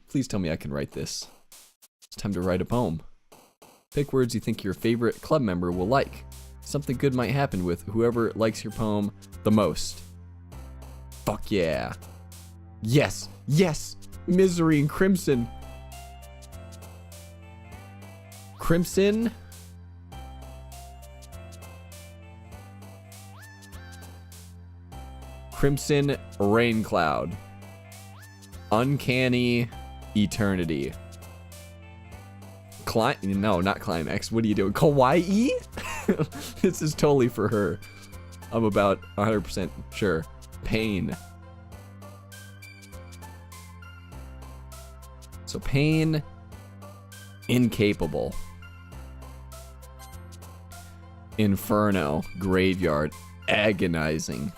Please tell me I can write this. It's time to write a poem. Pick words you think your favorite club member will like. Something good might happen with whoever likes your poem the most. Fuck yeah. Yes, yes! Misery and Crimson. Crimson? Crimson Rain Cloud. Uncanny Eternity. No, not Climax. What are you doing? Kawaii? This is totally for her. I'm about 100% sure. Pain. So pain. Incapable. Inferno. Graveyard. Agonizing.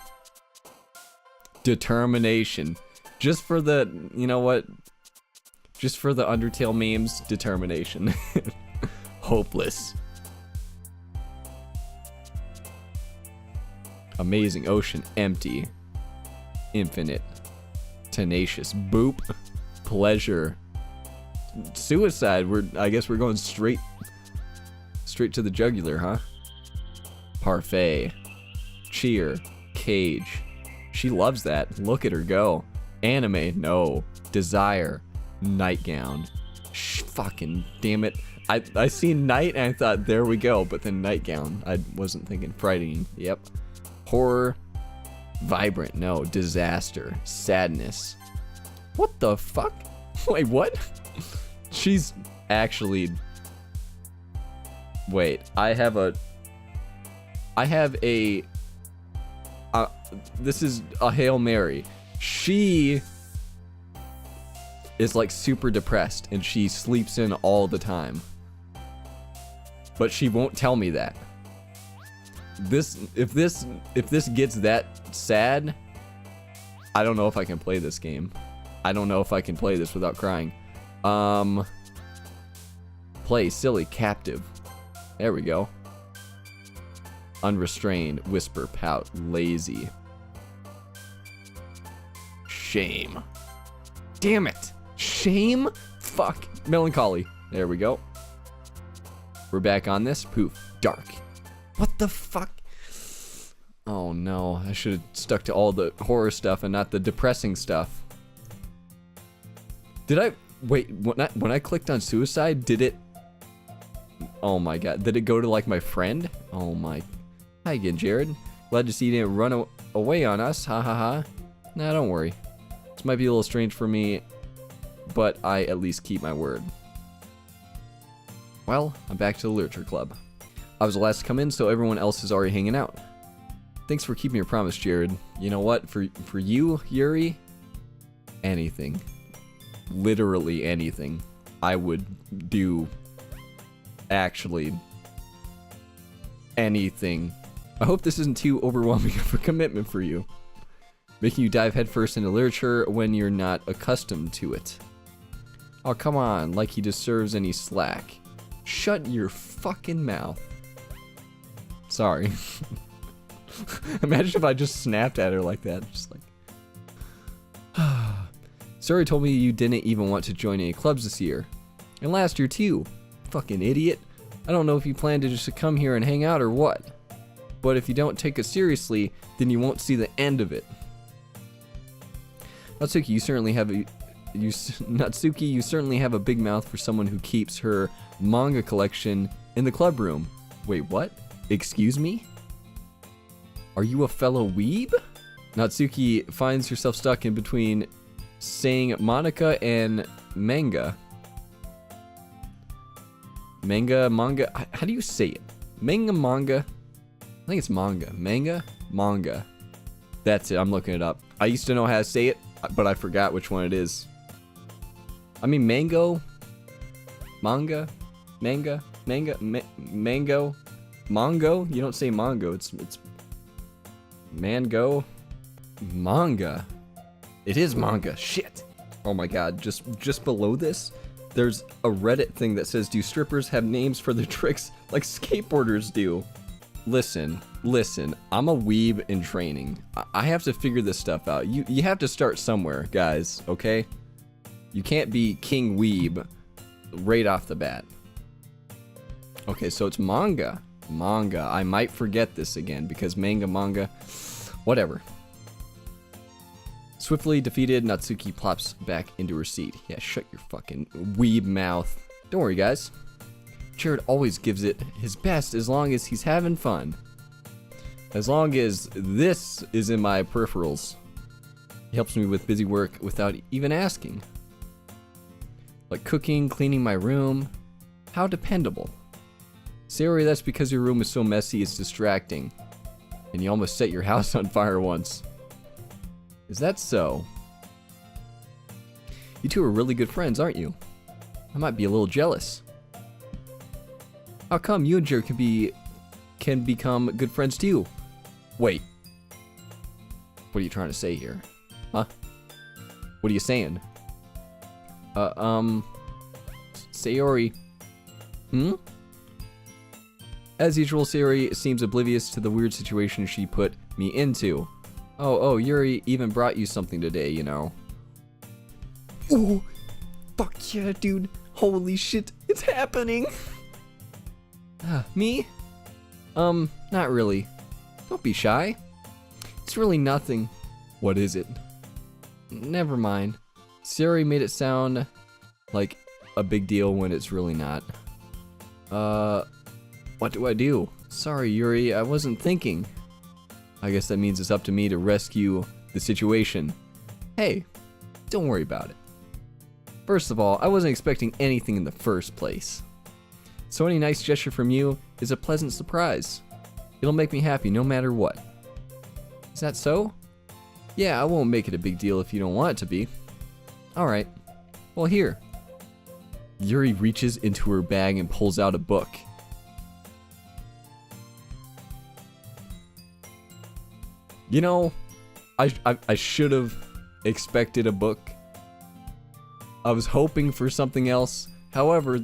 Determination. Just for the, you know what? Just for the Undertale memes, determination. Hopeless. Amazing ocean, empty. Infinite. Tenacious. Boop. Pleasure. Suicide. I guess we're going straight to the jugular, huh? Parfait. Cheer. Cage. She loves that. Look at her go. Anime. No. Desire. Nightgown. Fucking damn it. I seen night and I thought, there we go, but then nightgown. I wasn't thinking frightening. Yep. Horror. Vibrant. No. Disaster. Sadness. What the fuck? Wait, what? She's actually... Wait, I have a... This is a Hail Mary. She is like super depressed and she sleeps in all the time. But she won't tell me that. If this gets that sad, I don't know if I can play this game. I don't know if I can play this without crying. Play silly captive. There we go. Unrestrained, whisper, pout, lazy. Shame. Damn it. Shame? Fuck. Melancholy. There we go. We're back on this. Poof. Dark. What the fuck? Oh no. I should have stuck to all the horror stuff and not the depressing stuff. Did I... Wait, when I clicked on suicide, did it... Oh my god. Did it go to like my friend? Oh my... Hi again, Jared. Glad to see you didn't run away on us. Ha ha ha. Nah, don't worry. This might be a little strange for me, but I at least keep my word. Well, I'm back to the literature club. I was the last to come in, so everyone else is already hanging out. Thanks for keeping your promise, Jared. You know what? For you, Yuri, anything. Literally anything. I would do actually anything. I hope this isn't too overwhelming of a commitment for you. Making you dive headfirst into literature when you're not accustomed to it. Oh, come on, like he deserves any slack. Shut your fucking mouth. Sorry. Imagine if I just snapped at her like that. Just like... Suri told me you didn't even want to join any clubs this year. And last year too. Fucking idiot. I don't know if you plan to just come here and hang out or what. But if you don't take it seriously, then you won't see the end of it. Natsuki, you certainly have a big mouth for someone who keeps her manga collection in the club room. Wait, what? Excuse me? Are you a fellow weeb? Natsuki finds herself stuck in between saying Monica and manga. Manga. How do you say it? Manga. I think it's manga. Manga. That's it. I'm looking it up. I used to know how to say it, but I forgot which one it is. I mean, mango. Manga. Mango. Mongo. You don't say mongo. It's mango. Manga. It is manga. Shit. Oh my god. Just below this, there's a Reddit thing that says, do strippers have names for their tricks like skateboarders do? Listen, I'm a weeb in training. I have to figure this stuff out. You have to start somewhere, guys, okay? You can't be King Weeb right off the bat. Okay, so it's manga. Manga. I might forget this again because manga. Whatever. Swiftly defeated, Natsuki plops back into her seat. Yeah, shut your fucking weeb mouth. Don't worry, guys. Jared always gives it his best as long as he's having fun. As long as this is in my peripherals. He helps me with busy work without even asking. Like cooking, cleaning my room. How dependable. Sayori, that's because your room is so messy it's distracting. And you almost set your house on fire once. Is that so? You two are really good friends, aren't you? I might be a little jealous. How come you and Jared can become good friends too? Wait. What are you trying to say here? Huh? What are you saying? Sayori. As usual, Sayori seems oblivious to the weird situation she put me into. Oh, Yuri even brought you something today, you know. Ooh, fuck yeah, dude. Holy shit, it's happening. Me? Not really. Don't be shy. It's really nothing. What is it? Never mind. Sayori made it sound like a big deal when it's really not. What do I do? Sorry, Yuri, I wasn't thinking. I guess that means it's up to me to rescue the situation. Hey, don't worry about it. First of all, I wasn't expecting anything in the first place. So any nice gesture from you is a pleasant surprise. It'll make me happy no matter what. Is that so? Yeah, I won't make it a big deal if you don't want it to be. Alright. Well, here. Yuri reaches into her bag and pulls out a book. You know, I should have expected a book. I was hoping for something else. However,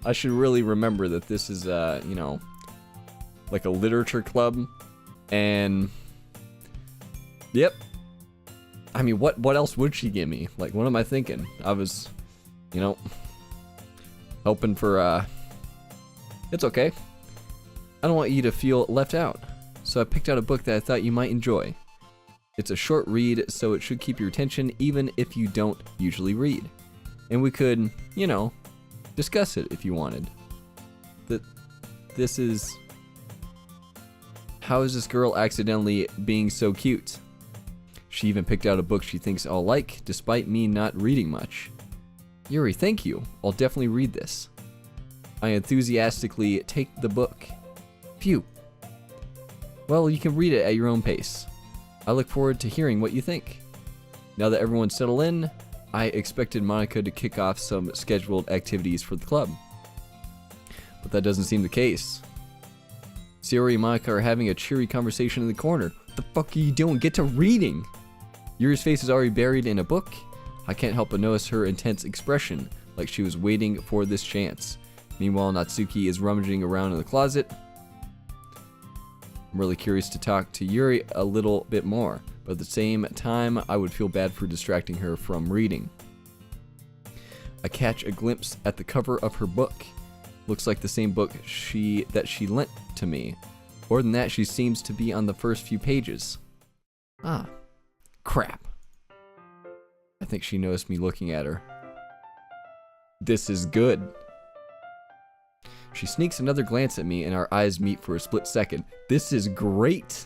I should really remember that this is, you know, like a literature club. And, yep. I mean, what else would she give me? Like, what am I thinking? I was, you know, hoping for, it's okay. I don't want you to feel left out. So I picked out a book that I thought you might enjoy. It's a short read, so it should keep your attention even if you don't usually read. And we could, you know, discuss it if you wanted. This is... How is this girl accidentally being so cute? She even picked out a book she thinks I'll like, despite me not reading much. Yuri, thank you. I'll definitely read this. I enthusiastically take the book. Phew. Well, you can read it at your own pace. I look forward to hearing what you think. Now that everyone's settled in, I expected Monica to kick off some scheduled activities for the club. But that doesn't seem the case. Sayori and Monica are having a cheery conversation in the corner. What the fuck are you doing? Get to reading! Yuri's face is already buried in a book. I can't help but notice her intense expression, like she was waiting for this chance. Meanwhile, Natsuki is rummaging around in the closet. I'm really curious to talk to Yuri a little bit more, but at the same time, I would feel bad for distracting her from reading. I catch a glimpse at the cover of her book. Looks like the same book that she lent to me. More than that, she seems to be on the first few pages. Ah, crap. I think she noticed me looking at her. This is good. She sneaks another glance at me and our eyes meet for a split second. This is great! ...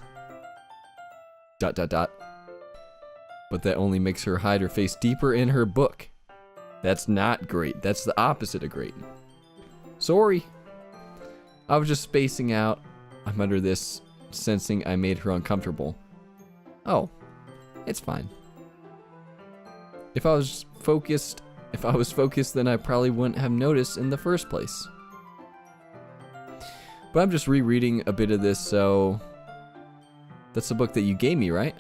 But that only makes her hide her face deeper in her book. That's not great. That's the opposite of great. Sorry. I was just spacing out. I'm under this, sensing I made her uncomfortable. Oh, it's fine. If I was focused, then I probably wouldn't have noticed in the first place. But I'm just rereading a bit of this, so... That's the book that you gave me, right?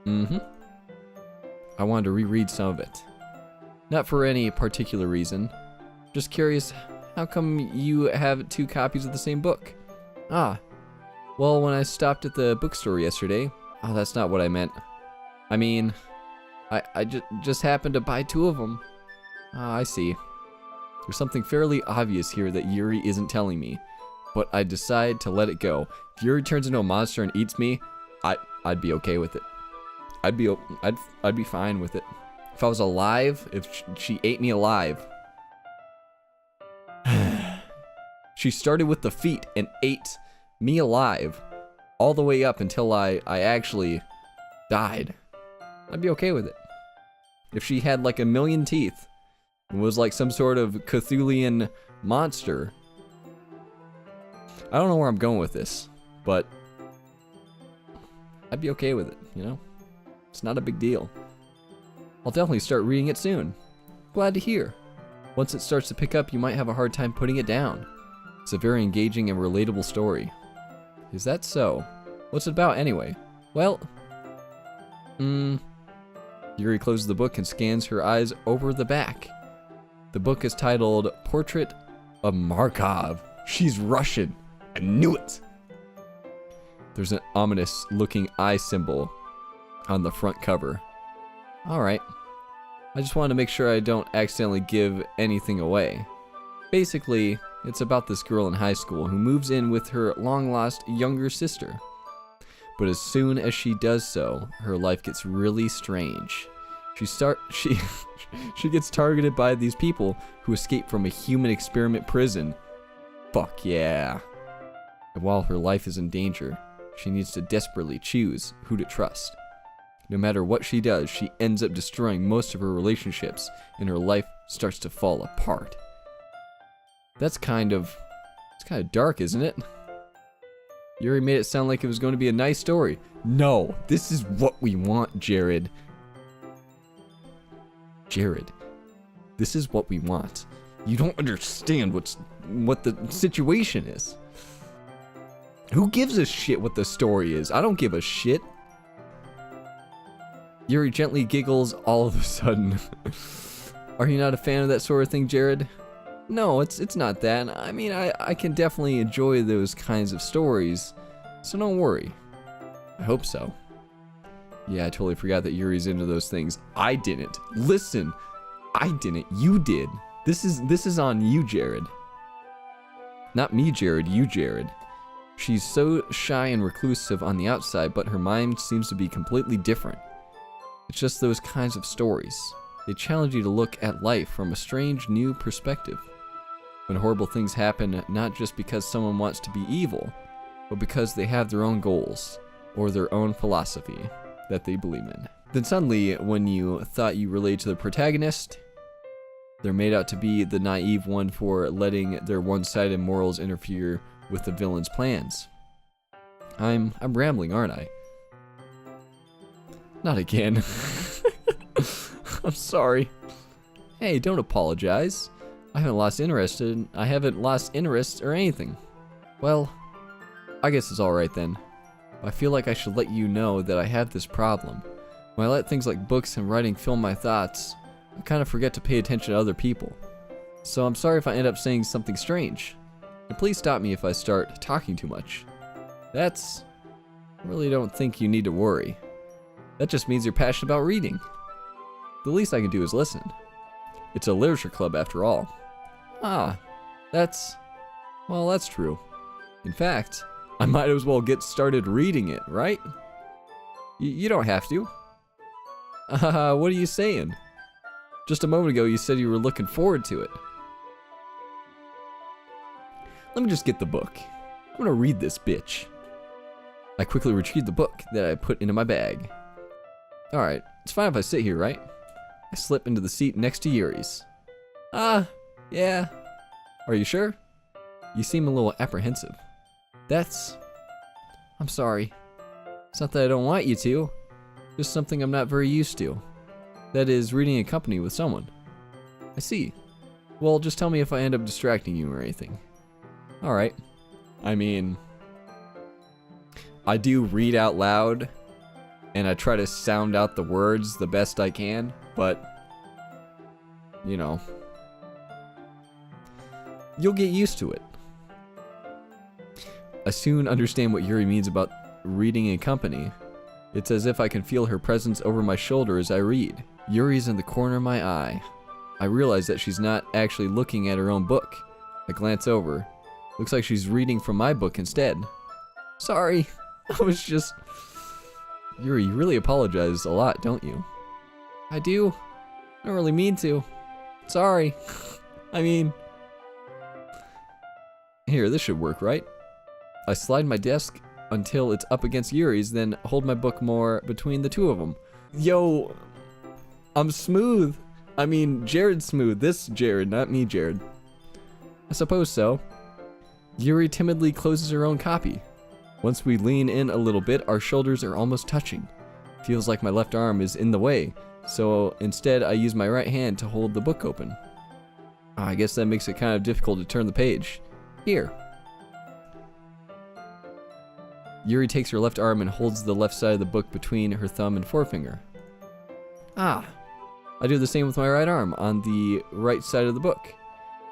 Mm-hmm. I wanted to reread some of it. Not for any particular reason. Just curious, how come you have 2 copies of the same book? Ah, well, when I stopped at the bookstore yesterday... Oh, that's not what I meant. I mean, I just happened to buy 2 of them. Ah, I see. There's something fairly obvious here that Yuri isn't telling me, but I decide to let it go. If Yuri turns into a monster and eats me, I'd be okay with it. I'd be fine with it. If I was alive, if she ate me alive. She started with the feet and ate me alive all the way up until I actually died. I'd be okay with it. If she had like 1,000,000 teeth and was like some sort of Cthulhian monster. I don't know where I'm going with this, but I'd be okay with it, you know? It's not a big deal. I'll definitely start reading it soon. Glad to hear. Once it starts to pick up, you might have a hard time putting it down. It's a very engaging and relatable story. Is that so? What's it about anyway? Well, Yuri closes the book and scans her eyes over the back. The book is titled Portrait of Markov. She's Russian. I knew it. There's an ominous looking eye symbol on the front cover. Alright. I just wanted to make sure I don't accidentally give anything away. Basically, it's about this girl in high school who moves in with her long-lost younger sister. But as soon as she does so, her life gets really strange. She gets targeted by these people who escape from a human experiment prison. Fuck yeah. And while her life is in danger, she needs to desperately choose who to trust. No matter what she does, she ends up destroying most of her relationships, and her life starts to fall apart. It's kind of dark, isn't it? Yuri made it sound like it was going to be a nice story. No, this is what we want, Jared. Jared, this is what we want. You don't understand what the situation is. Who gives a shit what the story is? I don't give a shit. Yuri gently giggles all of a sudden. Are you not a fan of that sort of thing, Jared? No, it's not that. I mean, I can definitely enjoy those kinds of stories, so don't worry. I hope so. Yeah, I totally forgot that Yuri's into those things. I didn't. Listen, I didn't. You did. This is on you, Jared. Not me, Jared. You, Jared. She's so shy and reclusive on the outside, but her mind seems to be completely different. It's just those kinds of stories. They challenge you to look at life from a strange new perspective. When horrible things happen, not just because someone wants to be evil, but because they have their own goals, or their own philosophy that they believe in. Then suddenly, when you thought you related to the protagonist, they're made out to be the naive one for letting their one-sided morals interfere with the villain's plans. I'm rambling, aren't I? Not again. I'm sorry. Hey, don't apologize. I haven't lost interest or anything. Well, I guess it's alright then. I feel like I should let you know that I have this problem. When I let things like books and writing fill my thoughts, I kind of forget to pay attention to other people. So I'm sorry if I end up saying something strange. And please stop me if I start talking too much. I really don't think you need to worry. That just means you're passionate about reading. The least I can do is listen. It's a literature club after all. Ah, that's true. In fact, I might as well get started reading it, right? You don't have to. What are you saying? Just a moment ago you said you were looking forward to it. Let me just get the book. I'm gonna read this bitch. I quickly retrieved the book that I put into my bag. Alright, it's fine if I sit here, right? I slip into the seat next to Yuri's. Yeah. Are you sure? You seem a little apprehensive. I'm sorry. It's not that I don't want you to. Just something I'm not very used to. That is, reading in company with someone. I see. Well, just tell me if I end up distracting you or anything. Alright. I mean, I do read out loud, and I try to sound out the words the best I can, but, you know, you'll get used to it. I soon understand what Yuri means about reading in company. It's as if I can feel her presence over my shoulder as I read. Yuri's in the corner of my eye. I realize that she's not actually looking at her own book. I glance over. Looks like she's reading from my book instead. Sorry, I was just... Yuri, you really apologize a lot, don't you? I do. I don't really mean to. Sorry. I mean... Here, this should work, right? I slide my desk until it's up against Yuri's, then hold my book more between the two of them. Yo, I'm smooth. I mean, Jared's smooth. This Jared, not me, Jared. I suppose so. Yuri timidly closes her own copy. Once we lean in a little bit, our shoulders are almost touching. Feels like my left arm is in the way, so instead I use my right hand to hold the book open. I guess that makes it kind of difficult to turn the page. Here. Yuri takes her left arm and holds the left side of the book between her thumb and forefinger. Ah. I do the same with my right arm on the right side of the book.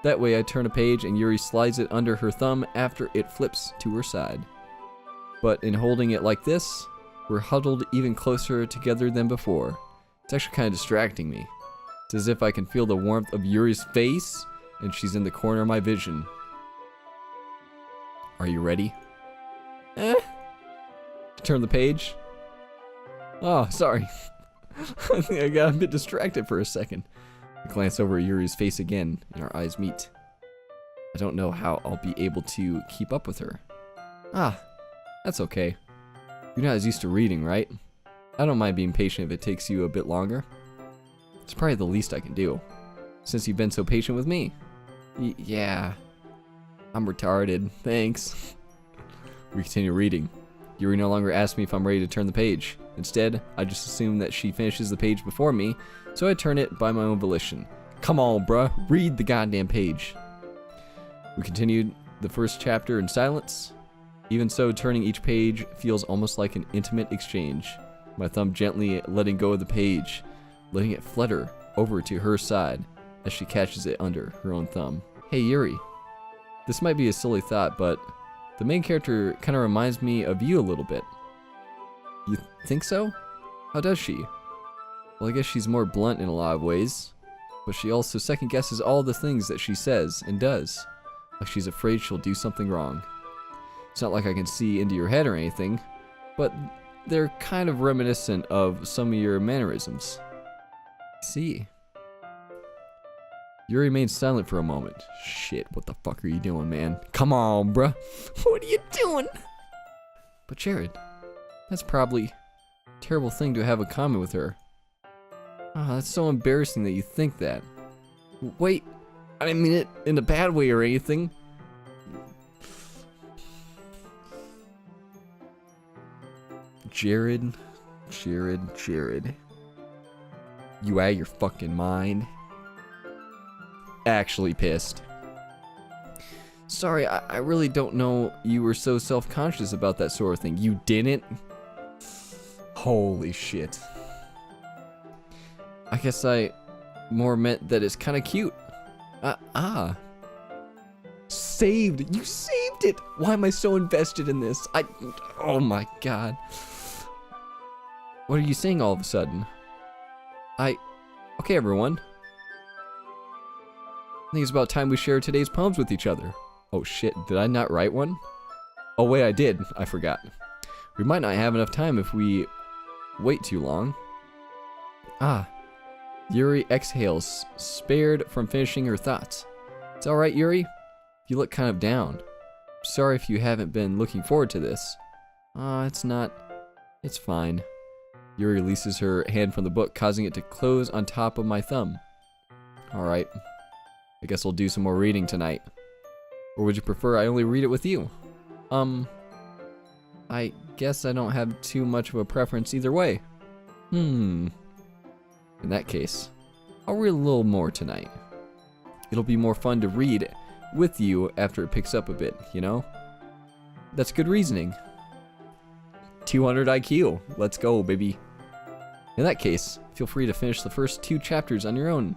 That way I turn a page and Yuri slides it under her thumb after it flips to her side. But in holding it like this, we're huddled even closer together than before. It's actually kind of distracting me. It's as if I can feel the warmth of Yuri's face and she's in the corner of my vision. Are you ready? Turn the page. Oh, sorry. I think I got a bit distracted for a second. I glance over at Yuri's face again, and our eyes meet. I don't know how I'll be able to keep up with her. Ah, that's okay. You're not as used to reading, right? I don't mind being patient if it takes you a bit longer. It's probably the least I can do, since you've been so patient with me. Yeah. I'm retarded. Thanks. We continue reading. Yuri no longer asks me if I'm ready to turn the page. Instead, I just assume that she finishes the page before me, so I turn it by my own volition. Come on, bruh, read the goddamn page. We continued the first chapter in silence. Even so, turning each page feels almost like an intimate exchange. My thumb gently letting go of the page, letting it flutter over to her side as she catches it under her own thumb. Hey Yuri, this might be a silly thought, but the main character kind of reminds me of you a little bit. You think so? How does she? Well, I guess she's more blunt in a lot of ways, but she also second guesses all the things that she says and does, like she's afraid she'll do something wrong. It's not like I can see into your head or anything, but they're kind of reminiscent of some of your mannerisms. See? Yuri remains silent for a moment. Shit, what the fuck are you doing, man? Come on, bruh. What are you doing? But Jared, that's probably a terrible thing to have in common with her. Ah, that's so embarrassing that you think that. Wait, I didn't mean it in a bad way or anything. Jared. You out of your fucking mind? Actually pissed. Sorry, I really don't know you were so self-conscious about that sort of thing. You didn't? Holy shit. I guess I more meant that it's kind of cute. Saved! You saved it! Why am I so invested in this? Oh my god. What are you saying all of a sudden? Okay everyone. I think it's about time we share today's poems with each other. Oh shit, did I not write one? Oh wait, I did. I forgot. We might not have enough time if we wait too long. Yuri exhales, spared from finishing her thoughts. It's alright, Yuri. You look kind of down. Sorry if you haven't been looking forward to this. It's not. It's fine. Yuri releases her hand from the book, causing it to close on top of my thumb. Alright. I guess I'll do some more reading tonight. Or would you prefer I only read it with you? I guess I don't have too much of a preference either way. In that case, I'll read a little more tonight. It'll be more fun to read with you after it picks up a bit, you know? That's good reasoning. 200 IQ. Let's go, baby. In that case, feel free to finish the first 2 chapters on your own,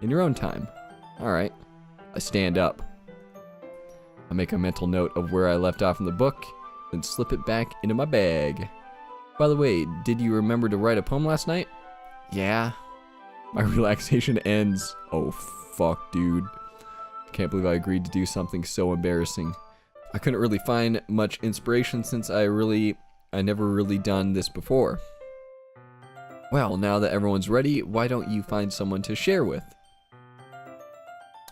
in your own time. Alright. I stand up. I make a mental note of where I left off in the book, then slip it back into my bag. By the way, did you remember to write a poem last night? Yeah. My relaxation ends. Oh, fuck, dude. Can't believe I agreed to do something so embarrassing. I couldn't really find much inspiration since I never really done this before. Well, now that everyone's ready, why don't you find someone to share with?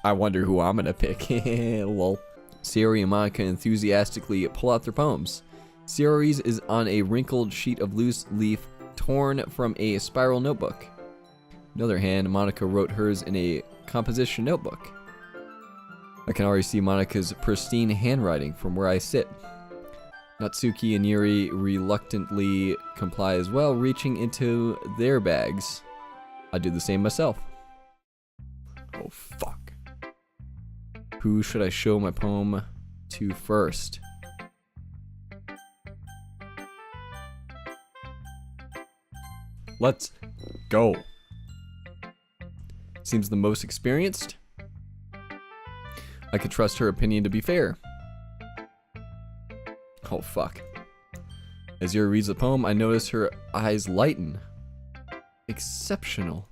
I wonder who I'm gonna pick. Lol. Sayori and Monica enthusiastically pull out their poems. Sayori's is on a wrinkled sheet of loose leaf torn from a spiral notebook. On the other hand, Monica wrote hers in a composition notebook. I can already see Monica's pristine handwriting from where I sit. Natsuki and Yuri reluctantly comply as well, reaching into their bags. I do the same myself. Oh, fuck. Who should I show my poem to first? Let's go. Seems the most experienced. I could trust her opinion to be fair. Oh, fuck. As Yuri reads the poem, I notice her eyes lighten. Exceptional.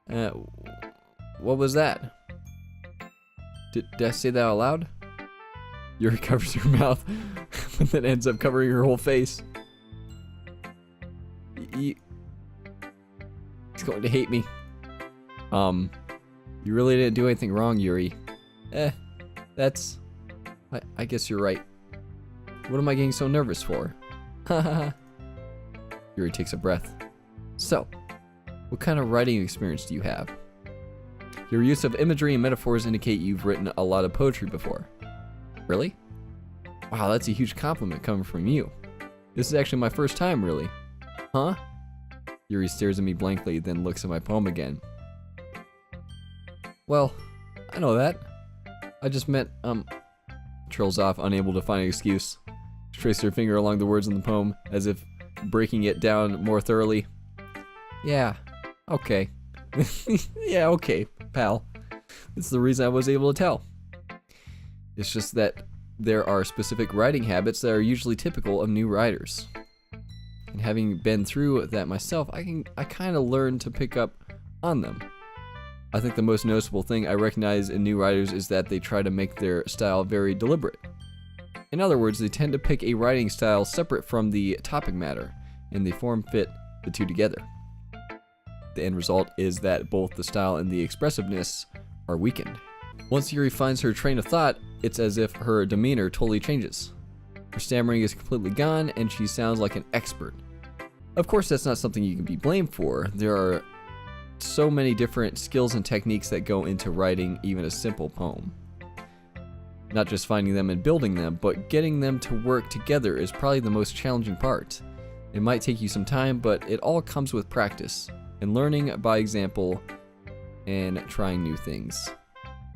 What was that? Did I say that out loud? Yuri covers her mouth, but then ends up covering her whole face. He's going to hate me. You really didn't do anything wrong, Yuri. That's... I guess you're right. What am I getting so nervous for? Haha. Yuri takes a breath. So, what kind of writing experience do you have? Your use of imagery and metaphors indicate you've written a lot of poetry before. Really? Wow, that's a huge compliment coming from you. This is actually my first time, really. Huh? Yuri stares at me blankly, then looks at my poem again. Well, I know that. I just meant, trails off, unable to find an excuse. She traced her finger along the words in the poem, as if breaking it down more thoroughly. Yeah, okay. Yeah, okay, pal. That's the reason I was able to tell. It's just that there are specific writing habits that are usually typical of new writers. And having been through that myself, I kind of learned to pick up on them. I think the most noticeable thing I recognize in new writers is that they try to make their style very deliberate. In other words, they tend to pick a writing style separate from the topic matter, and they form fit the two together. The end result is that both the style and the expressiveness are weakened. Once Yuri finds her train of thought, it's as if her demeanor totally changes. Her stammering is completely gone, and she sounds like an expert. Of course, that's not something you can be blamed for. There are so many different skills and techniques that go into writing even a simple poem. Not just finding them and building them, but getting them to work together is probably the most challenging part. It might take you some time, but it all comes with practice, and learning by example, and trying new things.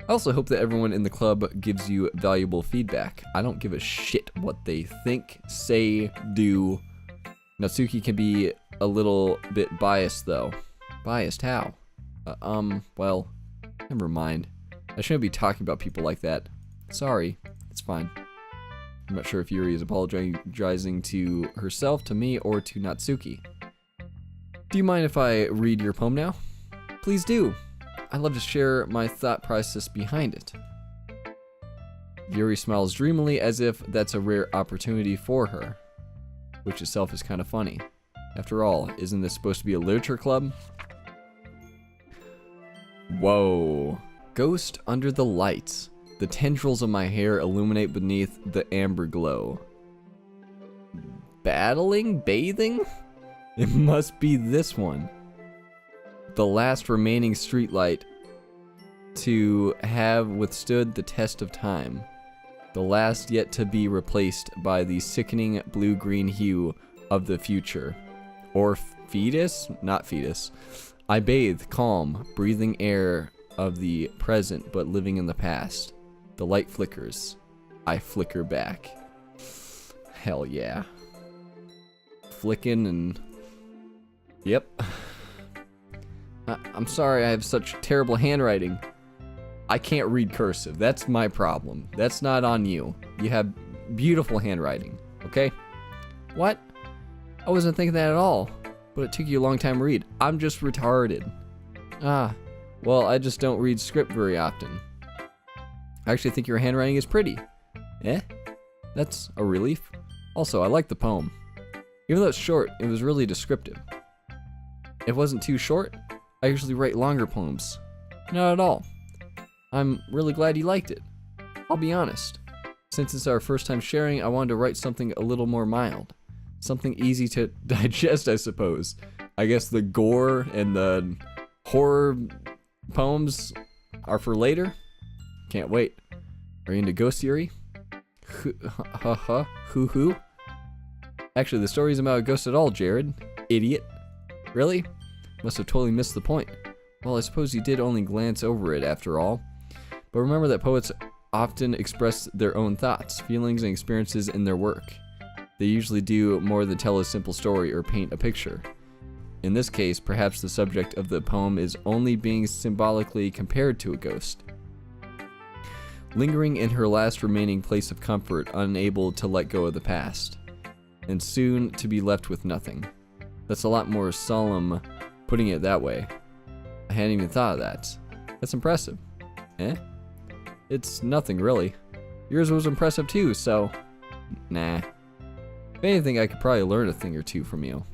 I also hope that everyone in the club gives you valuable feedback. I don't give a shit what they think, say, do. Natsuki can be a little bit biased though. Biased how? Well, never mind. I shouldn't be talking about people like that. Sorry, it's fine. I'm not sure if Yuri is apologizing to herself, to me, or to Natsuki. Do you mind if I read your poem now? Please do. I'd love to share my thought process behind it. Yuri smiles dreamily as if that's a rare opportunity for her, which itself is kind of funny. After all, isn't this supposed to be a literature club? Whoa. Ghost under the lights. The tendrils of my hair illuminate beneath the amber glow. Bathing? It must be this one. The last remaining streetlight to have withstood the test of time. The last yet to be replaced by the sickening blue-green hue of the future. Or fetus? Not fetus. I bathe, calm, breathing air of the present but living in the past. The light flickers. I flicker back. Hell yeah. Flicking and... Yep. I'm sorry I have such terrible handwriting. I can't read cursive. That's my problem. That's not on you. You have beautiful handwriting, okay? What? I wasn't thinking that at all, but it took you a long time to read. I'm just retarded. Ah, well, I just don't read script very often. I actually think your handwriting is pretty. Eh? That's a relief. Also, I like the poem. Even though it's short, it was really descriptive. It wasn't too short. I usually write longer poems. Not at all. I'm really glad you liked it. I'll be honest. Since it's our first time sharing, I wanted to write something a little more mild. Something easy to digest, I suppose. I guess the gore and the horror poems are for later? Can't wait. Are you into ghost Yuri? Hoo. Actually, the story isn't about a ghost at all, Jared. Idiot. Really? Must have totally missed the point. Well, I suppose you did only glance over it after all. But remember that poets often express their own thoughts, feelings, and experiences in their work. They usually do more than tell a simple story or paint a picture. In this case, perhaps the subject of the poem is only being symbolically compared to a ghost. Lingering in her last remaining place of comfort, unable to let go of the past, and soon to be left with nothing. That's a lot more solemn, putting it that way. I hadn't even thought of that. That's impressive. Eh? It's nothing, really. Yours was impressive too, so... Nah. If anything, I could probably learn a thing or two from you.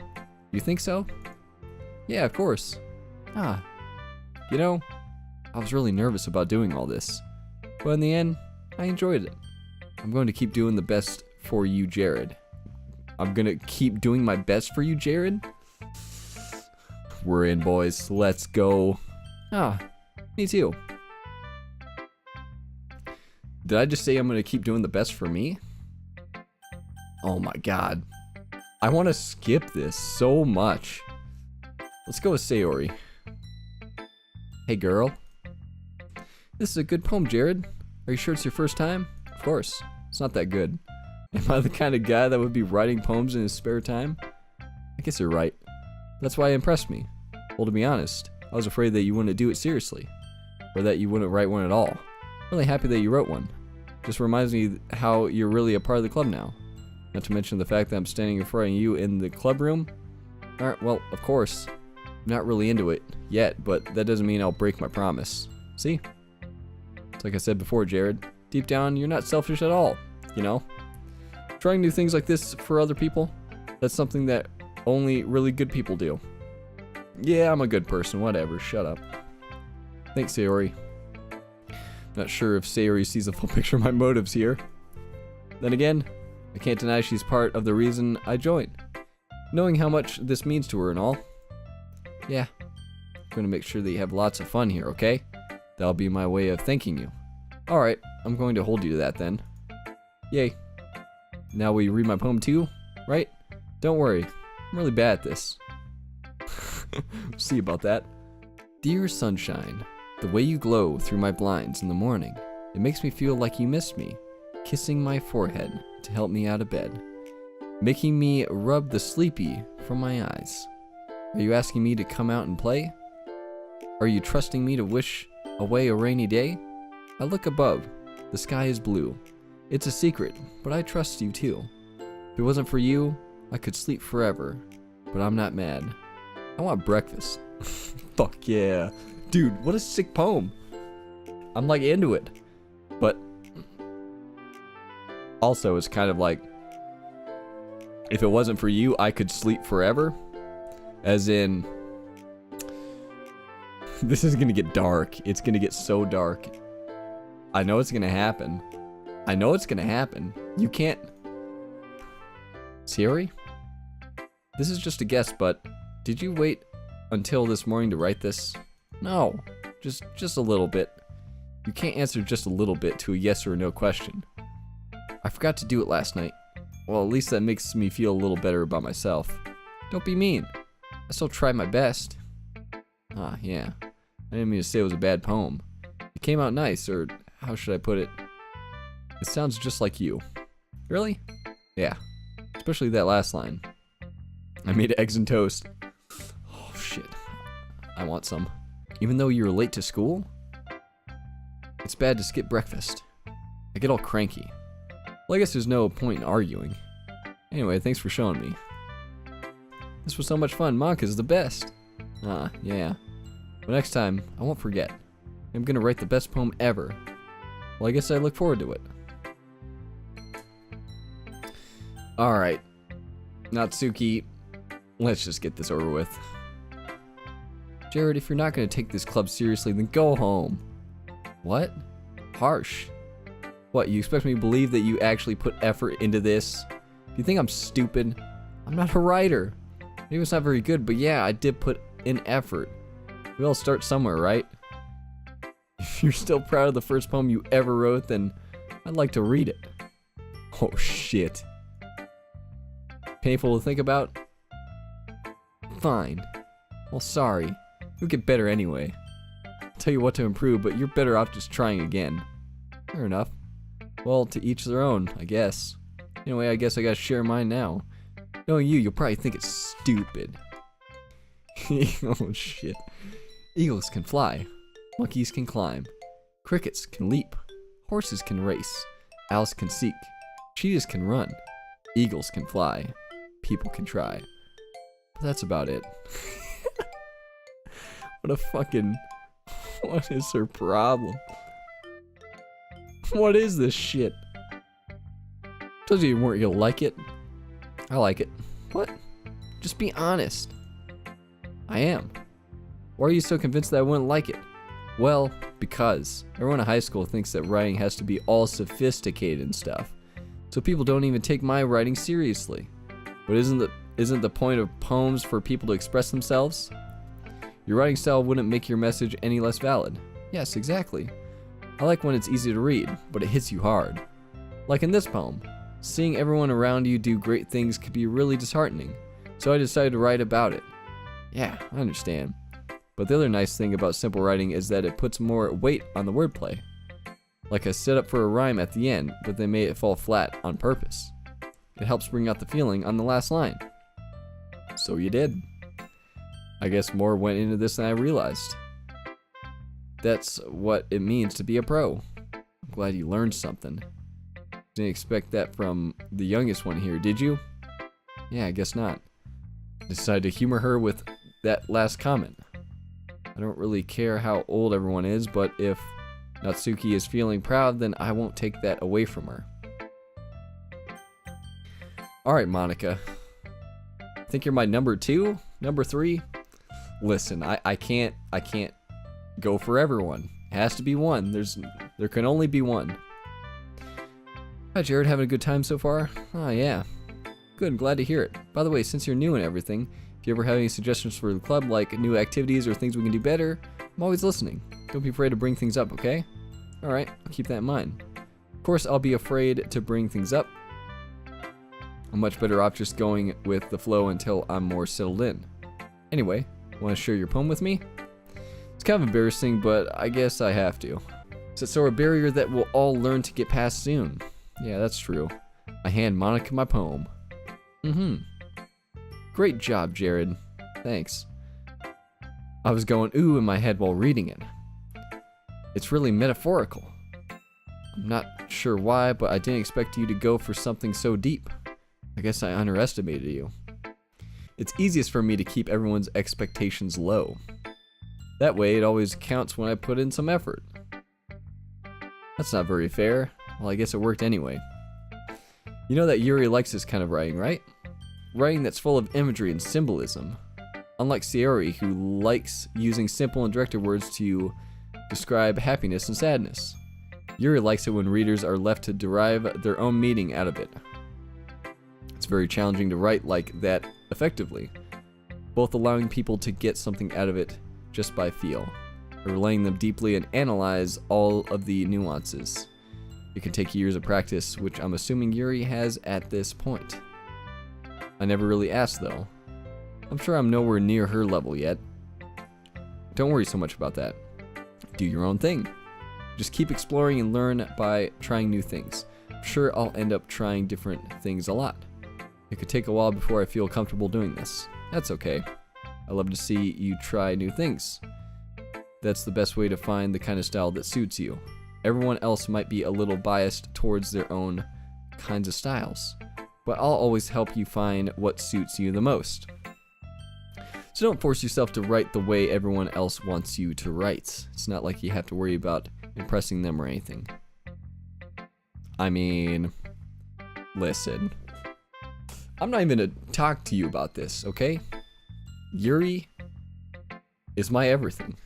You think so? Yeah, of course. Ah. You know, I was really nervous about doing all this. But in the end, I enjoyed it. I'm going to keep doing the best for you, Jared. I'm gonna keep doing my best for you, Jared? We're in, boys. Let's go. Ah, me too. Did I just say I'm gonna keep doing the best for me? Oh my god. I want to skip this so much. Let's go with Sayori. Hey girl. This is a good poem, Jared. Are you sure it's your first time? Of course. It's not that good. Am I the kind of guy that would be writing poems in his spare time? I guess you're right. That's why it impressed me. Well, to be honest, I was afraid that you wouldn't do it seriously. Or that you wouldn't write one at all. Really happy that you wrote one. Just reminds me how you're really a part of the club now. Not to mention the fact that I'm standing in front of you in the club room. Alright, well, of course. I'm not really into it yet, but that doesn't mean I'll break my promise. See? It's like I said before, Jared. Deep down, you're not selfish at all, you know? Trying new things like this for other people, that's something that only really good people do. Yeah, I'm a good person, whatever, shut up. Thanks, Sayori. Not sure if Sayori sees the full picture of my motives here. Then again, I can't deny she's part of the reason I joined. Knowing how much this means to her and all. Yeah, I'm gonna make sure that you have lots of fun here, okay? That'll be my way of thanking you. Alright, I'm going to hold you to that then. Yay. Now will you read my poem too, right? Don't worry, I'm really bad at this. See about that. Dear sunshine, the way you glow through my blinds in the morning, it makes me feel like you miss me, kissing my forehead to help me out of bed, making me rub the sleepy from my eyes. Are you asking me to come out and play? Are you trusting me to wish away a rainy day? I look above, the sky is blue. It's a secret, but I trust you too. If it wasn't for you, I could sleep forever, but I'm not mad. I want breakfast. Fuck yeah. Dude, what a sick poem. I'm like into it. But also it's kind of like, if it wasn't for you, I could sleep forever. As in, this is gonna get dark. It's gonna get so dark. I know it's gonna happen. I know it's gonna happen. You can't... Sayori? This is just a guess, but did you wait until this morning to write this? No, just a little bit. You can't answer just a little bit to a yes or a no question. I forgot to do it last night. Well, at least that makes me feel a little better about myself. Don't be mean. I still tried my best. Ah, yeah. I didn't mean to say it was a bad poem. It came out nice, or how should I put it? It sounds just like you. Really? Yeah. Especially that last line. I made eggs and toast. Oh, shit. I want some. Even though you're late to school? It's bad to skip breakfast. I get all cranky. Well, I guess there's no point in arguing. Anyway, thanks for showing me. This was so much fun. Manga's the best. Yeah. But next time, I won't forget. I'm gonna write the best poem ever. Well, I guess I look forward to it. Alright. Natsuki, let's just get this over with. Jared, if you're not gonna take this club seriously, then go home. What? Harsh. What, you expect me to believe that you actually put effort into this? Do you think I'm stupid? I'm not a writer. Maybe it's not very good, but yeah, I did put in effort. We all start somewhere, right? If you're still proud of the first poem you ever wrote, then I'd like to read it. Oh shit. Painful to think about? Fine. Well, sorry. You'll get better anyway. I'll tell you what to improve, but you're better off just trying again. Fair enough. Well, to each their own, I guess. Anyway, I guess I gotta share mine now. Knowing you'll probably think it's stupid. Oh shit. Eagles can fly. Monkeys can climb. Crickets can leap. Horses can race. Owls can seek. Cheetahs can run. Eagles can fly. People can try. But that's about it. What a fucking... What is her problem? What is this shit? Told you weren't gonna like it. I like it. What? Just be honest. I am. Why are you so convinced that I wouldn't like it? Well, because everyone in high school thinks that writing has to be all sophisticated and stuff. So people don't even take my writing seriously. But isn't the point of poems for people to express themselves? Your writing style wouldn't make your message any less valid. Yes, exactly. I like when it's easy to read, but it hits you hard. Like in this poem, seeing everyone around you do great things could be really disheartening. So I decided to write about it. Yeah, I understand. But the other nice thing about simple writing is that it puts more weight on the wordplay. Like a setup for a rhyme at the end, but they made it fall flat on purpose. It helps bring out the feeling on the last line. So you did. I guess more went into this than I realized. That's what it means to be a pro. I'm glad you learned something. Didn't expect that from the youngest one here, did you? Yeah, I guess not. Decided to humor her with that last comment. I don't really care how old everyone is, but if Natsuki is feeling proud, then I won't take that away from her. Alright, Monica. Think you're my number 2? Number 3? Listen, I can't go for everyone. It has to be one. There can only be one. Hi Jared, having a good time so far? Oh yeah. Good, glad to hear it. By the way, since you're new and everything, if you ever have any suggestions for the club, like new activities or things we can do better, I'm always listening. Don't be afraid to bring things up, okay? Alright, I'll keep that in mind. Of course, I'll be afraid to bring things up. I'm much better off just going with the flow until I'm more settled in. Anyway, want to share your poem with me? It's kind of embarrassing, but I guess I have to. It's a sort of barrier that we'll all learn to get past soon. Yeah, that's true. I hand Monica my poem. Great job, Jared. Thanks. I was going ooh in my head while reading it. It's really metaphorical. I'm not sure why, but I didn't expect you to go for something so deep. I guess I underestimated you. It's easiest for me to keep everyone's expectations low. That way, it always counts when I put in some effort. That's not very fair. Well, I guess it worked anyway. You know that Yuri likes this kind of writing, right? Writing that's full of imagery and symbolism. Unlike Sayori, who likes using simple and directed words to describe happiness and sadness. Yuri likes it when readers are left to derive their own meaning out of it. It's very challenging to write like that effectively, both allowing people to get something out of it just by feel, or letting them deeply and analyze all of the nuances. It can take years of practice, which I'm assuming Yuri has at this point. I never really asked though. I'm sure I'm nowhere near her level yet. Don't worry so much about that. Do your own thing. Just keep exploring and learn by trying new things. I'm sure I'll end up trying different things a lot. It could take a while before I feel comfortable doing this. That's okay. I love to see you try new things. That's the best way to find the kind of style that suits you. Everyone else might be a little biased towards their own kinds of styles, but I'll always help you find what suits you the most. So don't force yourself to write the way everyone else wants you to write. It's not like you have to worry about impressing them or anything. I mean, listen. I'm not even gonna talk to you about this, okay? Yuri is my everything.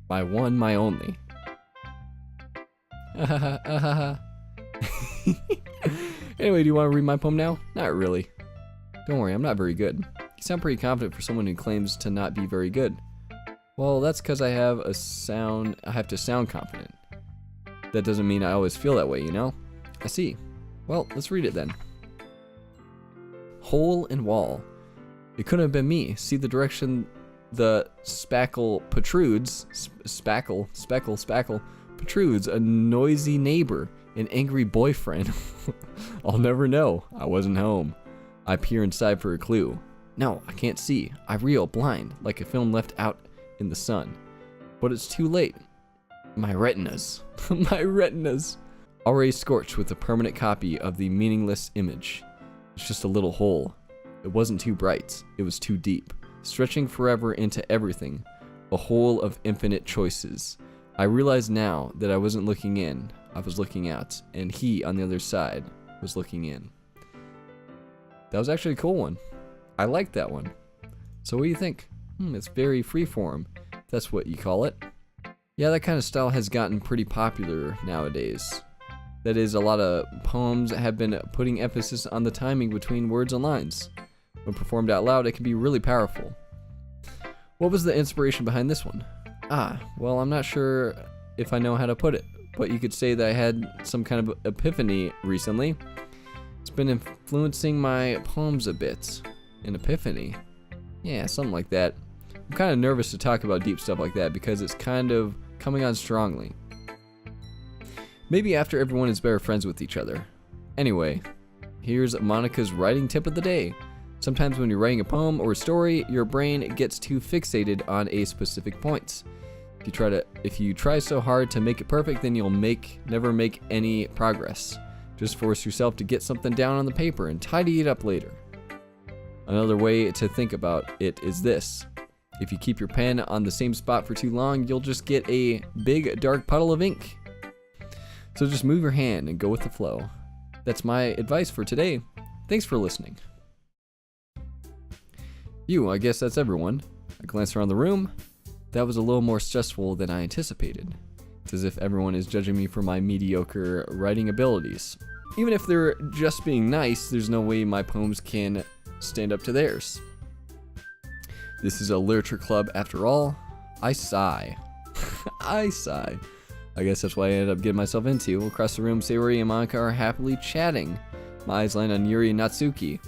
My one, my only. Anyway, do you want to read my poem now? Not really. Don't worry, I'm not very good. You sound pretty confident for someone who claims to not be very good. Well, that's because I have to sound confident. That doesn't mean I always feel that way, you know? I see. Well, let's read it then. Hole in wall. It couldn't have been me. See the direction the spackle protrudes. Spackle protrudes. A noisy neighbor. An angry boyfriend. I'll never know. I wasn't home. I peer inside for a clue. No, I can't see. I reel blind, like a film left out in the sun. But it's too late. My retinas. My retinas. Already scorched with a permanent copy of the meaningless image. It's just a little hole. It wasn't too bright. It was too deep. Stretching forever into everything. A hole of infinite choices. I realize now that I wasn't looking in. I was looking out. And he, on the other side, was looking in. That was actually a cool one. I like that one. So what do you think? It's very freeform. That's what you call it. Yeah, that kind of style has gotten pretty popular nowadays. That is, a lot of poems have been putting emphasis on the timing between words and lines. When performed out loud, it can be really powerful. What was the inspiration behind this one? Well, I'm not sure if I know how to put it, but you could say that I had some kind of epiphany recently. It's been influencing my poems a bit. An epiphany? Yeah, something like that. I'm kind of nervous to talk about deep stuff like that because it's kind of coming on strongly. Maybe after everyone is better friends with each other. Anyway, here's Monica's writing tip of the day. Sometimes when you're writing a poem or a story, your brain gets too fixated on a specific point. If you try so hard to make it perfect, then you'll never make any progress. Just force yourself to get something down on the paper and tidy it up later. Another way to think about it is this. If you keep your pen on the same spot for too long, you'll just get a big dark puddle of ink. So just move your hand and go with the flow. That's my advice for today. Thanks for listening. I guess that's everyone. I glanced around the room. That was a little more stressful than I anticipated. It's as if everyone is judging me for my mediocre writing abilities. Even if they're just being nice, there's no way my poems can stand up to theirs. This is a literature club after all. I sigh. I sigh. I guess that's what I ended up getting myself into. Across the room, Sayori and Monica are happily chatting. My eyes land on Yuri and Natsuki.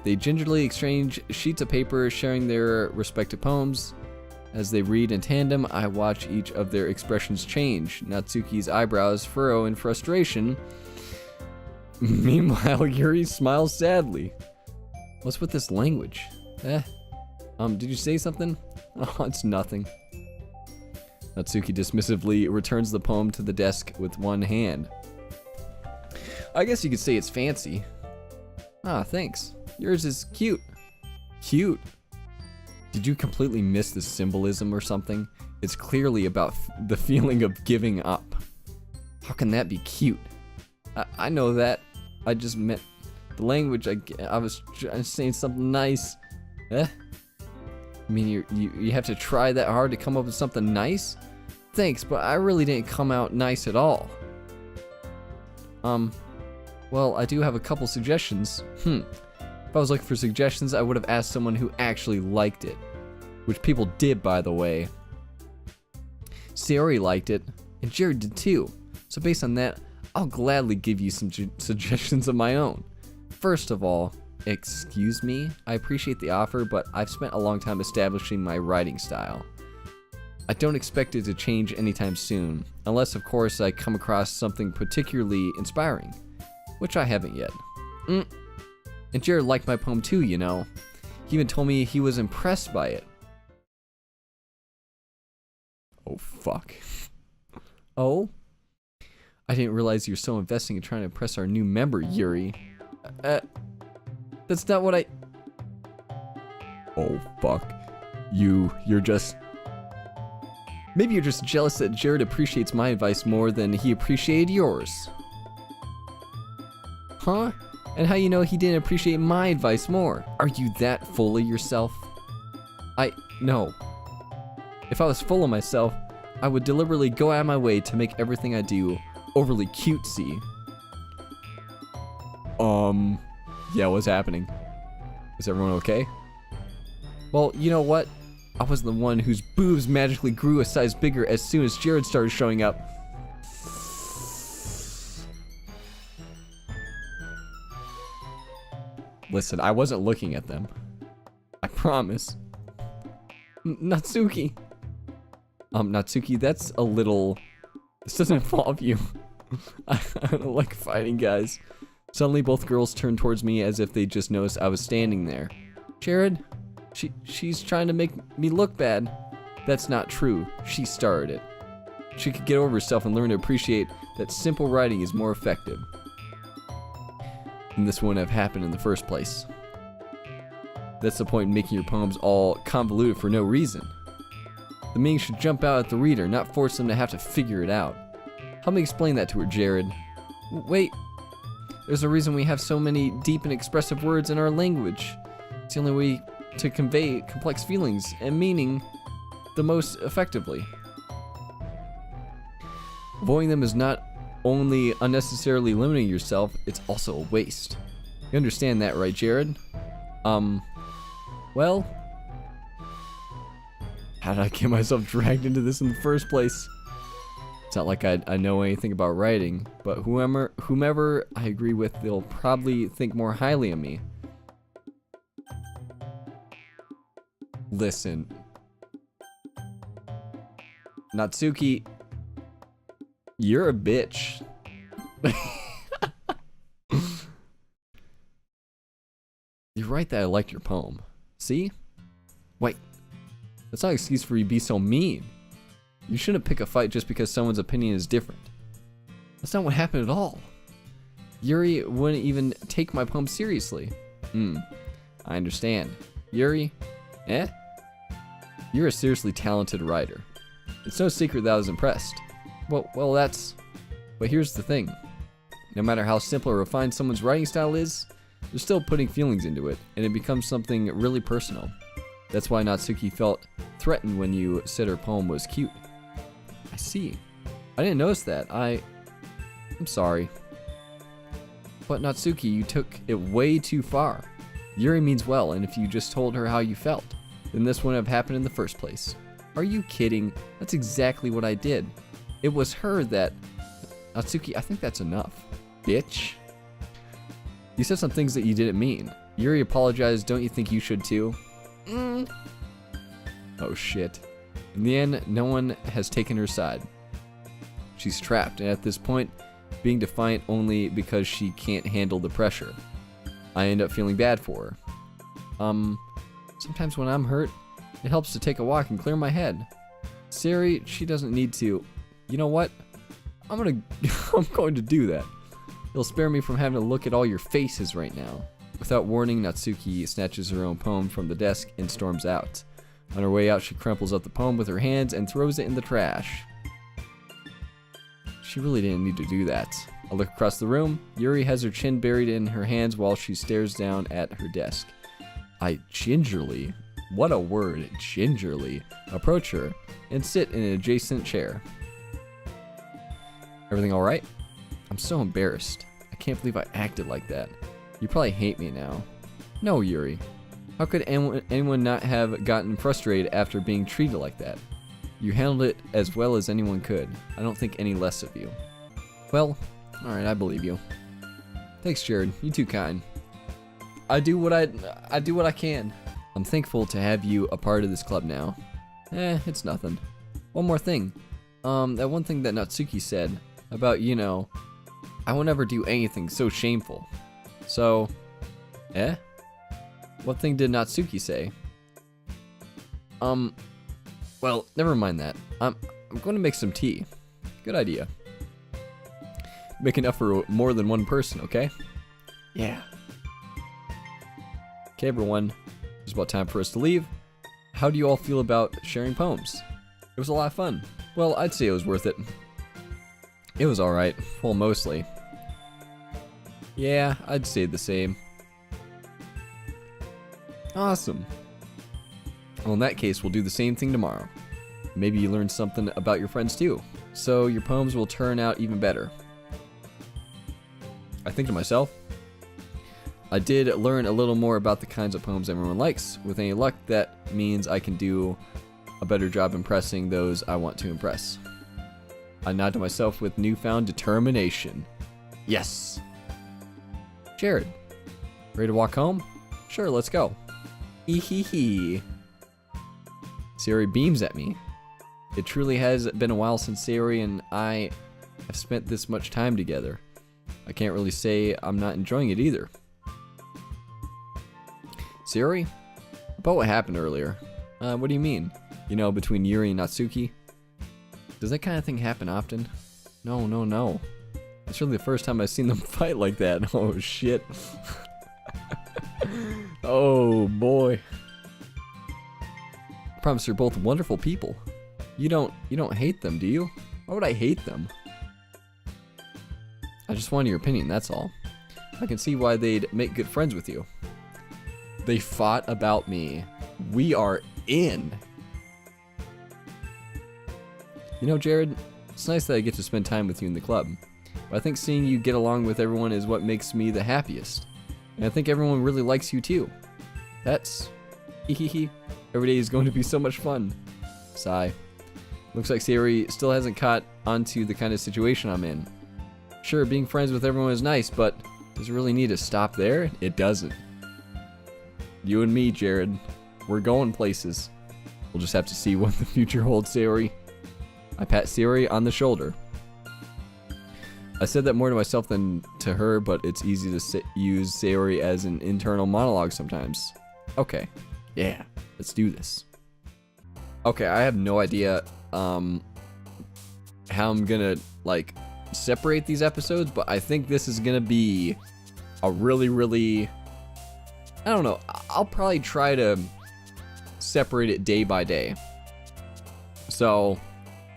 They gingerly exchange sheets of paper, sharing their respective poems. As they read in tandem, I watch each of their expressions change. Natsuki's eyebrows furrow in frustration. Meanwhile, Yuri smiles sadly. What's with this language? Did you say something? Oh, it's nothing. Natsuki dismissively returns the poem to the desk with one hand. I guess you could say it's fancy. Thanks. Yours is cute. Cute? Did you completely miss the symbolism or something? It's clearly about the feeling of giving up. How can that be cute? I know that. I just meant the language. I was saying something nice. I mean, you have to try that hard to come up with something nice? Thanks, but I really didn't come out nice at all. Well, I do have a couple suggestions. If I was looking for suggestions, I would have asked someone who actually liked it. Which people did, by the way. Sayori liked it, and Jared did too. So based on that, I'll gladly give you some suggestions of my own. First of all, excuse me, I appreciate the offer, but I've spent a long time establishing my writing style. I don't expect it to change anytime soon, unless of course I come across something particularly inspiring, which I haven't yet. And Jared liked my poem too, you know. He even told me he was impressed by it. Oh, fuck. Oh? I didn't realize you're so investing in trying to impress our new member, Yuri. That's not what I... Oh, fuck. You're just... Maybe you're just jealous that Jared appreciats my advice more than he appreciated yours. Huh? And how you know he didn't appreciate my advice more? Are you that full of yourself? No. If I was full of myself, I would deliberately go out of my way to make everything I do overly cutesy. Yeah, what's happening? Is everyone okay? Well, you know what? I wasn't the one whose boobs magically grew a size bigger as soon as Jared started showing up. Listen, I wasn't looking at them. I promise. Natsuki. Natsuki, that's a little... This doesn't involve you. I don't like fighting, guys. Suddenly, both girls turned towards me as if they just noticed I was standing there. Jared, she's trying to make me look bad. That's not true. She started it. She could get over herself and learn to appreciate that simple writing is more effective. And this wouldn't have happened in the first place. That's the point in making your poems all convoluted for no reason. The meaning should jump out at the reader, not force them to have to figure it out. Help me explain that to her, Jared. Wait. There's a reason we have so many deep and expressive words in our language. It's the only way to convey complex feelings and meaning the most effectively. Avoiding them is not only unnecessarily limiting yourself, it's also a waste. You understand that, right, Jared? Well, how did I get myself dragged into this in the first place? It's not like I know anything about writing, but whomever I agree with, they'll probably think more highly of me. Listen. Natsuki, you're a bitch. You're right that I liked your poem. See? Wait. That's not an excuse for you to be so mean. You shouldn't pick a fight just because someone's opinion is different. That's not what happened at all. Yuri wouldn't even take my poem seriously. I understand. Yuri? You're a seriously talented writer. It's no secret that I was impressed. Well, but here's the thing. No matter how simple or refined someone's writing style is, they're still putting feelings into it, and it becomes something really personal. That's why Natsuki felt threatened when you said her poem was cute. I see. I didn't notice that. I'm sorry. But Natsuki, you took it way too far. Yuri means well, and if you just told her how you felt, then this wouldn't have happened in the first place. Are you kidding? That's exactly what I did. It was her that... Natsuki, I think that's enough. Bitch. You said some things that you didn't mean. Yuri apologized, don't you think you should too? Oh shit. In the end, no one has taken her side. She's trapped, and at this point, being defiant only because she can't handle the pressure. I end up feeling bad for her. Sometimes when I'm hurt, it helps to take a walk and clear my head. Siri, she doesn't need to. You know what? I'm going to do that. It'll spare me from having to look at all your faces right now. Without warning, Natsuki snatches her own poem from the desk and storms out. On her way out, she crumples up the poem with her hands and throws it in the trash. She really didn't need to do that. I look across the room. Yuri has her chin buried in her hands while she stares down at her desk. I gingerly, what a word, gingerly, approach her and sit in an adjacent chair. Everything alright? I'm so embarrassed. I can't believe I acted like that. You probably hate me now. No, Yuri. How could anyone not have gotten frustrated after being treated like that? You handled it as well as anyone could. I don't think any less of you. Well, alright, I believe you. Thanks, Jared. You too kind. I do what I can. I'm thankful to have you a part of this club now. It's nothing. One more thing. That one thing that Natsuki said about, I won't ever do anything so shameful. So, what thing did Natsuki say? Well, never mind that. I'm going to make some tea. Good idea. Make enough for more than one person, okay? Yeah. Okay, everyone. It's about time for us to leave. How do you all feel about sharing poems? It was a lot of fun. Well, I'd say it was worth it. It was alright. Well, mostly. Yeah, I'd say the same. Awesome. Well, in that case, we'll do the same thing tomorrow. Maybe you learned something about your friends too, so your poems will turn out even better. I think to myself, I did learn a little more about the kinds of poems everyone likes. With any luck, that means I can do a better job impressing those I want to impress. I nod to myself with newfound determination. Yes! Jared, ready to walk home? Sure, let's go. Hee. Sayori beams at me. It truly has been a while since Sayori and I have spent this much time together. I can't really say I'm not enjoying it either. Sayori? About what happened earlier. What do you mean? You know, between Yuri and Natsuki? Does that kind of thing happen often? No. It's really the first time I've seen them fight like that. Oh, shit. Oh, boy. I promise you're both wonderful people. You don't hate them, do you? Why would I hate them? I just wanted your opinion, that's all. I can see why they'd make good friends with you. They fought about me. We are in. You know, Jared, it's nice that I get to spend time with you in the club. But I think seeing you get along with everyone is what makes me the happiest. And I think everyone really likes you too. That's... Hehehe. Every day is going to be so much fun. Sigh. Looks like Sayori still hasn't caught onto the kind of situation I'm in. Sure, being friends with everyone is nice, but does it really need to stop there? It doesn't. You and me, Jared, we're going places. We'll just have to see what the future holds, Sayori. I pat Sayori on the shoulder. I said that more to myself than to her, but it's easy to use Sayori as an internal monologue sometimes. Okay, yeah, let's do this. Okay, I have no idea how I'm gonna like separate these episodes, but I think this is gonna be a really, I don't know, I'll probably try to separate it day by day. So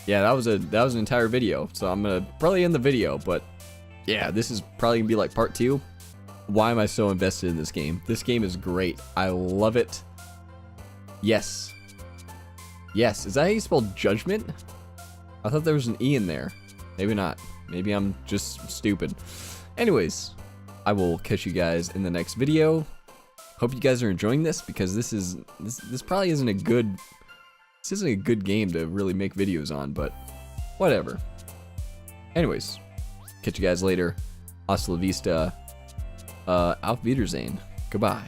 yeah, that was an entire video, so I'm gonna probably end the video, but yeah, this is probably gonna be like part 2. Why am I so invested in this game? This game is great. I love it. Yes. Yes, is that how you spell judgment? I thought there was an E in there. Maybe not. Maybe I'm just stupid. Anyways, I will catch you guys in the next video. Hope you guys are enjoying this, because this probably isn't a good game to really make videos on, but whatever. Anyways, catch you guys later. Hasta la vista. Auf Wiedersehen. Goodbye.